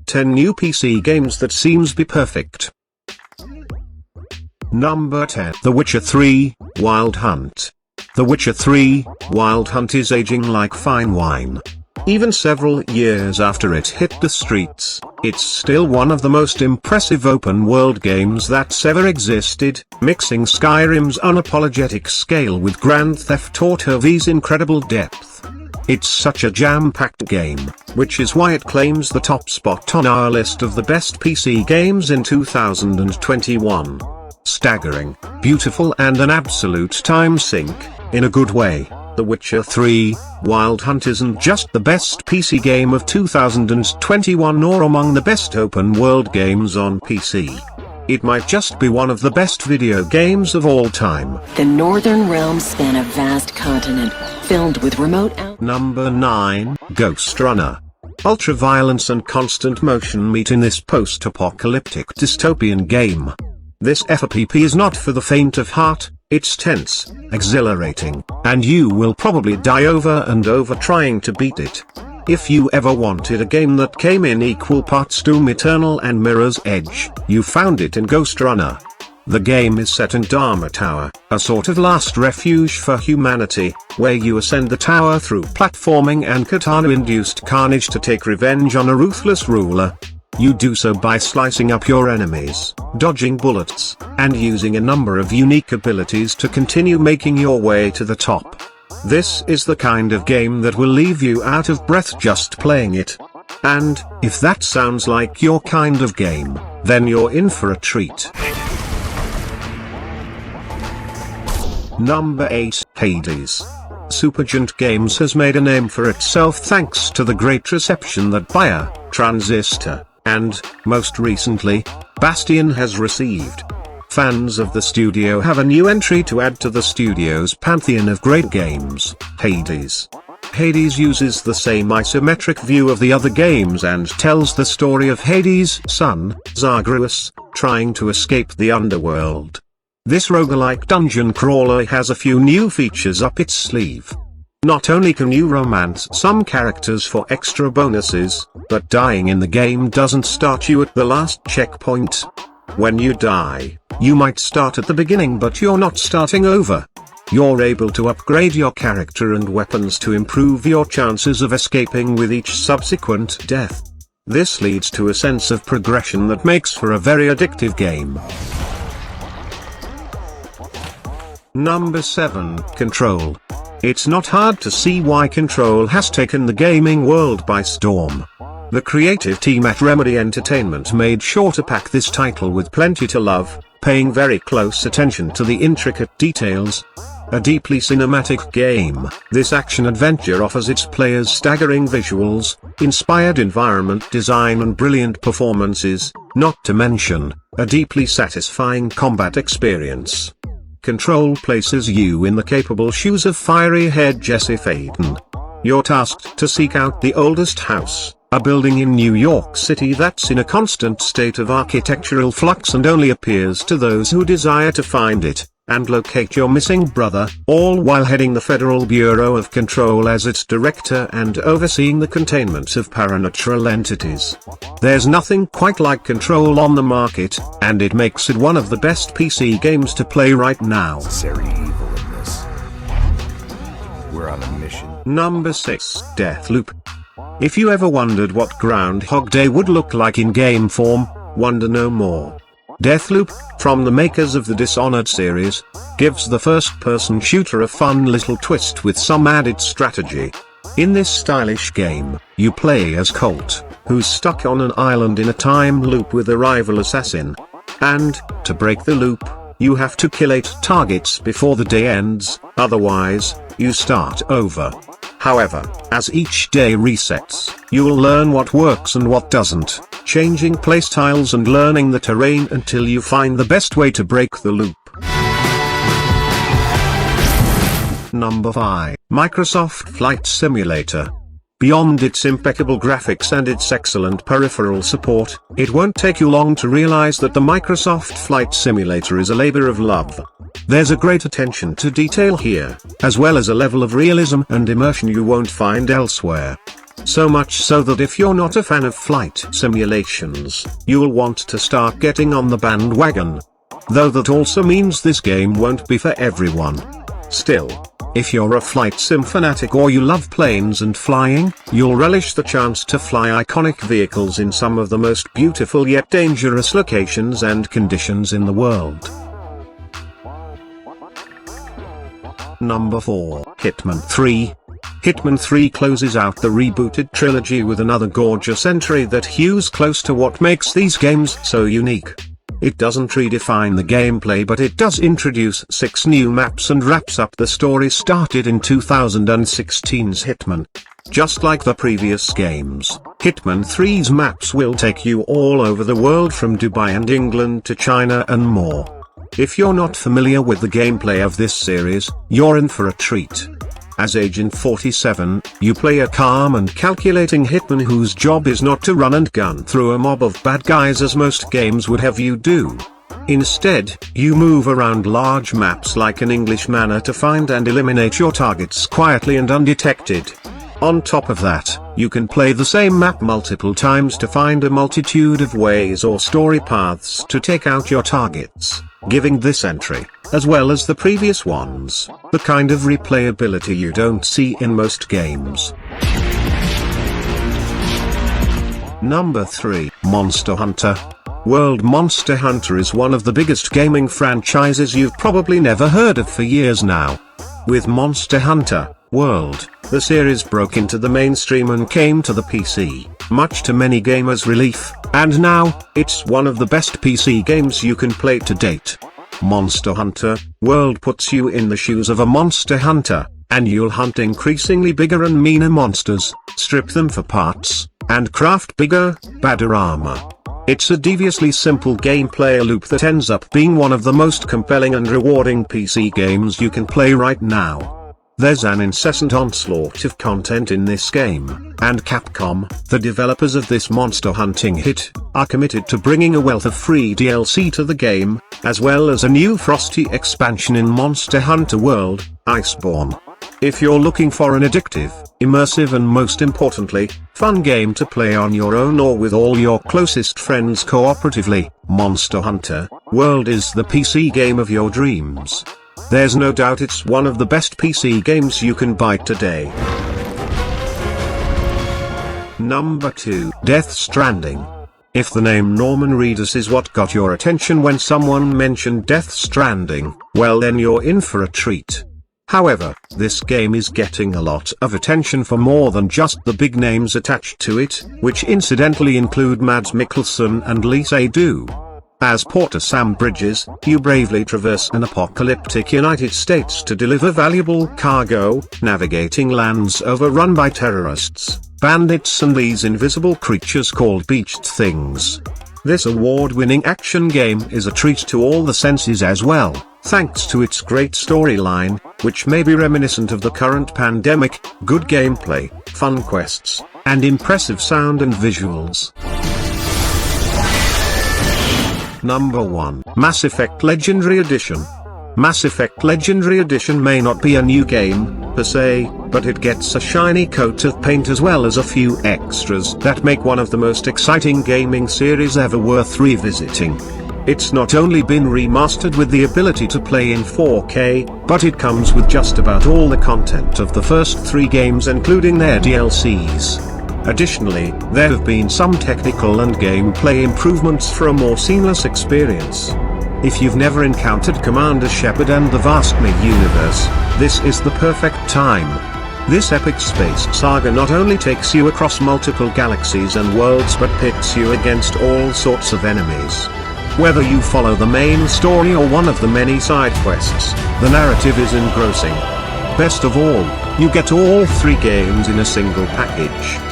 10 new PC games that seems be perfect. Number 10. The Witcher 3, Wild Hunt. The Witcher 3, Wild Hunt is aging like fine wine. Even several years after it hit the streets, it's still one of the most impressive open-world games that's ever existed, mixing Skyrim's unapologetic scale with Grand Theft Auto V's incredible depth. It's such a jam-packed game, which is why it claims the top spot on our list of the best PC games in 2021. Staggering, beautiful and an absolute time sink, in a good way. The Witcher 3, Wild Hunt isn't just the best PC game of 2021 nor among the best open-world games on PC. It might just be one of the best video games of all time. The Northern Realms span a vast continent, filled with remote Number 9, Ghost Runner. Ultra-violence and constant motion meet in this post-apocalyptic dystopian game. This FPP is not for the faint of heart. It's tense, exhilarating, and you will probably die over and over trying to beat it. If you ever wanted a game that came in equal parts Doom Eternal and Mirror's Edge, you found it in Ghost Runner. The game is set in Dharma Tower, a sort of last refuge for humanity, where you ascend the tower through platforming and katana-induced carnage to take revenge on a ruthless ruler. You do so by slicing up your enemies, dodging bullets, and using a number of unique abilities to continue making your way to the top. This is the kind of game that will leave you out of breath just playing it. And, if that sounds like your kind of game, then you're in for a treat. Number 8, Hades. Supergiant Games has made a name for itself thanks to the great reception that Bayer, Transistor, and, most recently, Bastion has received. Fans of the studio have a new entry to add to the studio's pantheon of great games, Hades. Hades uses the same isometric view of the other games and tells the story of Hades' son, Zagreus, trying to escape the underworld. This roguelike dungeon crawler has a few new features up its sleeve. Not only can you romance some characters for extra bonuses, but dying in the game doesn't start you at the last checkpoint. When you die, you might start at the beginning but you're not starting over. You're able to upgrade your character and weapons to improve your chances of escaping with each subsequent death. This leads to a sense of progression that makes for a very addictive game. Number 7, Control. It's not hard to see why Control has taken the gaming world by storm. The creative team at Remedy Entertainment made sure to pack this title with plenty to love, paying very close attention to the intricate details. A deeply cinematic game, this action-adventure offers its players staggering visuals, inspired environment design and brilliant performances, not to mention, a deeply satisfying combat experience. Control places you in the capable shoes of fiery-haired Jesse Faden. You're tasked to seek out the oldest house, a building in New York City that's in a constant state of architectural flux and only appears to those who desire to find it, and locate your missing brother, all while heading the Federal Bureau of Control as its director and overseeing the containment of paranatural entities. There's nothing quite like Control on the market, and it makes it one of the best PC games to play right now. Necessary evil in this. We're on a mission. Number 6, Deathloop. If you ever wondered what Groundhog Day would look like in game form, wonder no more. Deathloop, from the makers of the Dishonored series, gives the first-person shooter a fun little twist with some added strategy. In this stylish game, you play as Colt, who's stuck on an island in a time loop with a rival assassin. And, to break the loop, you have to kill 8 targets before the day ends, otherwise, you start over. However, as each day resets, you'll learn what works and what doesn't, changing playstyles and learning the terrain until you find the best way to break the loop. Number 5, Microsoft Flight Simulator. Beyond its impeccable graphics and its excellent peripheral support, it won't take you long to realize that the Microsoft Flight Simulator is a labor of love. There's a great attention to detail here, as well as a level of realism and immersion you won't find elsewhere. So much so that if you're not a fan of flight simulations, you'll want to start getting on the bandwagon. Though that also means this game won't be for everyone. Still, if you're a flight sim fanatic or you love planes and flying, you'll relish the chance to fly iconic vehicles in some of the most beautiful yet dangerous locations and conditions in the world. Number 4. Hitman 3. Hitman 3 closes out the rebooted trilogy with another gorgeous entry that hews close to what makes these games so unique. It doesn't redefine the gameplay, but it does introduce 6 new maps and wraps up the story started in 2016's Hitman. Just like the previous games, Hitman 3's maps will take you all over the world from Dubai and England to China and more. If you're not familiar with the gameplay of this series, you're in for a treat. As Agent 47, you play a calm and calculating hitman whose job is not to run and gun through a mob of bad guys as most games would have you do. Instead, you move around large maps like an English manner to find and eliminate your targets quietly and undetected. On top of that, you can play the same map multiple times to find a multitude of ways or story paths to take out your targets, giving this entry, as well as the previous ones, the kind of replayability you don't see in most games. Number 3. Monster Hunter World. Monster Hunter is one of the biggest gaming franchises you've probably never heard of for years now. With Monster Hunter World, the series broke into the mainstream and came to the PC, much to many gamers' relief, and now, it's one of the best PC games you can play to date. Monster Hunter World puts you in the shoes of a monster hunter, and you'll hunt increasingly bigger and meaner monsters, strip them for parts, and craft bigger, badder armor. It's a deviously simple gameplay loop that ends up being one of the most compelling and rewarding PC games you can play right now. There's an incessant onslaught of content in this game, and Capcom, the developers of this monster hunting hit, are committed to bringing a wealth of free DLC to the game, as well as a new frosty expansion in Monster Hunter World, Iceborne. If you're looking for an addictive, immersive and most importantly, fun game to play on your own or with all your closest friends cooperatively, Monster Hunter World is the PC game of your dreams. There's no doubt it's one of the best PC games you can buy today. Number 2. Death Stranding. If the name Norman Reedus is what got your attention when someone mentioned Death Stranding, well then you're in for a treat. However, this game is getting a lot of attention for more than just the big names attached to it, which incidentally include Mads Mikkelsen and Lisa Seydoux. As Porter Sam Bridges, you bravely traverse an apocalyptic United States to deliver valuable cargo, navigating lands overrun by terrorists, bandits and these invisible creatures called beached things. This award-winning action game is a treat to all the senses as well, thanks to its great storyline, which may be reminiscent of the current pandemic, good gameplay, fun quests, and impressive sound and visuals. Number 1. Mass Effect Legendary Edition. Mass Effect Legendary Edition may not be a new game, per se, but it gets a shiny coat of paint as well as a few extras that make one of the most exciting gaming series ever worth revisiting. It's not only been remastered with the ability to play in 4K, but it comes with just about all the content of the first 3 games including their DLCs. Additionally, there have been some technical and gameplay improvements for a more seamless experience. If you've never encountered Commander Shepard and the vast universe, this is the perfect time. This epic space saga not only takes you across multiple galaxies and worlds but pits you against all sorts of enemies. Whether you follow the main story or one of the many side quests, the narrative is engrossing. Best of all, you get all 3 games in a single package.